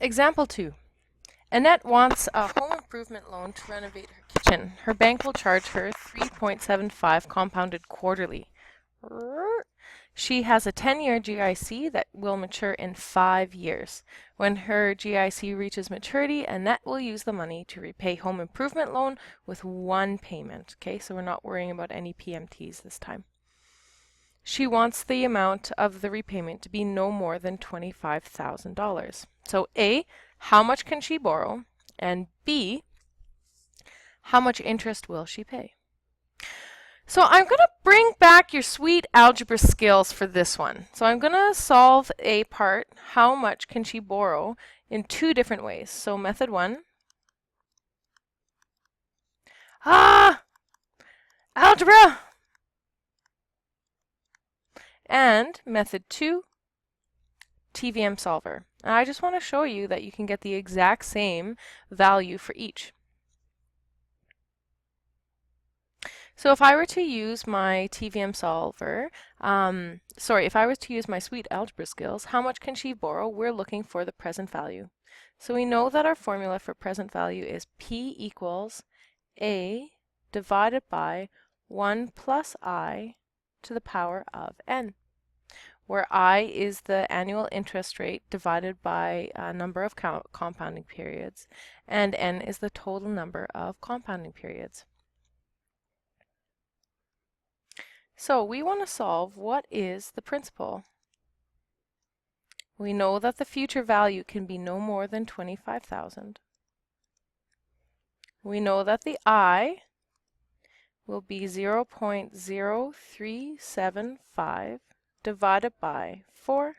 Example 2. Annette wants a home improvement loan to renovate her kitchen. Her bank will charge her 3.75 compounded quarterly. She has a 10-year GIC that will mature in 5 years. When her GIC reaches maturity, Annette will use the money to repay home improvement loan with one payment. Okay, so we're not worrying about any PMTs this time. She wants the amount of the repayment to be no more than $25,000. So A, how much can she borrow? And B, how much interest will she pay? So I'm going to bring back your sweet algebra skills for this one. So I'm going to solve a part, how much can she borrow, in two different ways. So method 1. Algebra! And method 2, TVM solver. And I just want to show you that you can get the exact same value for each. So if I were to use my TVM solver, if I was to use my sweet algebra skills, how much can she borrow? We're looking for the present value. So we know that our formula for present value is P equals A divided by 1 plus I to the power of n, where I is the annual interest rate divided by a number of compounding periods, and n is the total number of compounding periods. So we want to solve what is the principal. We know that the future value can be no more than 25,000. We know that the I will be 0.0375 divided by 4.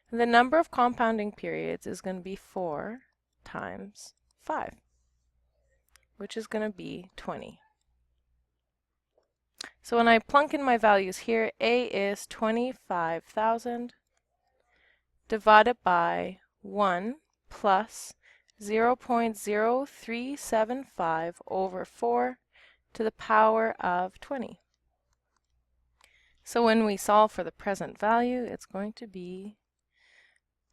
And the number of compounding periods is going to be 4 times 5, which is going to be 20. So when I plunk in my values here, A is 25,000 divided by 1 plus 0.0375 over 4 to the power of 20. So when we solve for the present value, it's going to be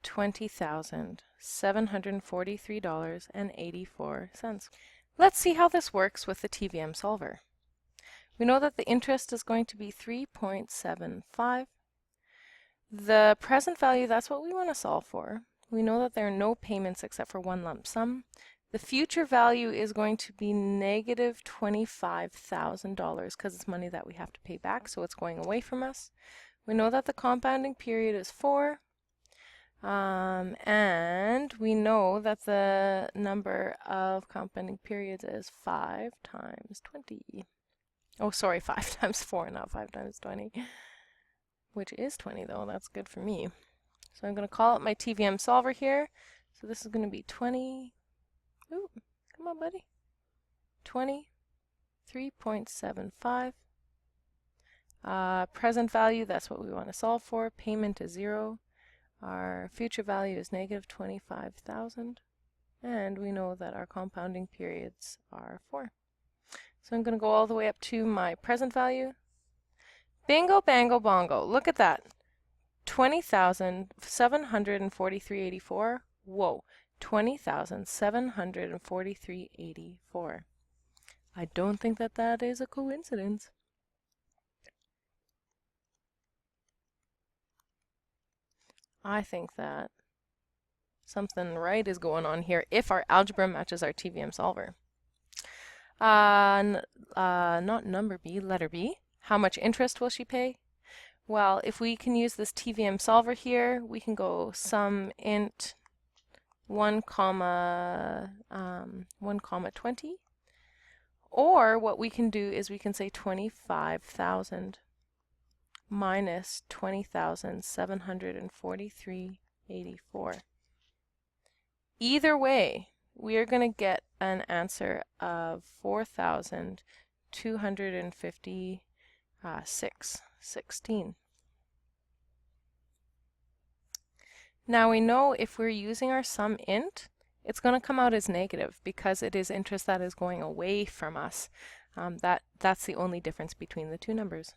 $20,743.84. Let's see how this works with the TVM solver. We know that the interest is going to be 3.75. The present value, that's what we want to solve for. We know that there are no payments except for one lump sum. The future value is going to be negative $25,000 because it's money that we have to pay back, so it's going away from us. We know that the compounding period is 4. And we know that the number of compounding periods is 5 times 20. Oh, sorry, 5 times 4, not 5 times 20. Which is 20, though. That's good for me. So I'm going to call up my TVM solver here. So this is going to be 20. Ooh, come on, buddy. 23.75. Present value, that's what we want to solve for. Payment is 0. Our future value is negative 25,000. And we know that our compounding periods are 4. So I'm going to go all the way up to my present value. Bingo, bango, bongo. Look at that. 20,743.84. Whoa. 20,743.84. I don't think that that is a coincidence. I think that something right is going on here if our algebra matches our TVM solver. Not number B, letter B. How much interest will she pay? Well, if we can use this TVM solver here, we can go sum int 1 comma 20. Or what we can do is we can say 25,000 minus 20,743.84. Either way, we are going to get an answer of 4,256.16. Now we know if we're using our sum int, it's going to come out as negative because it is interest that is going away from us. That's the only difference between the two numbers.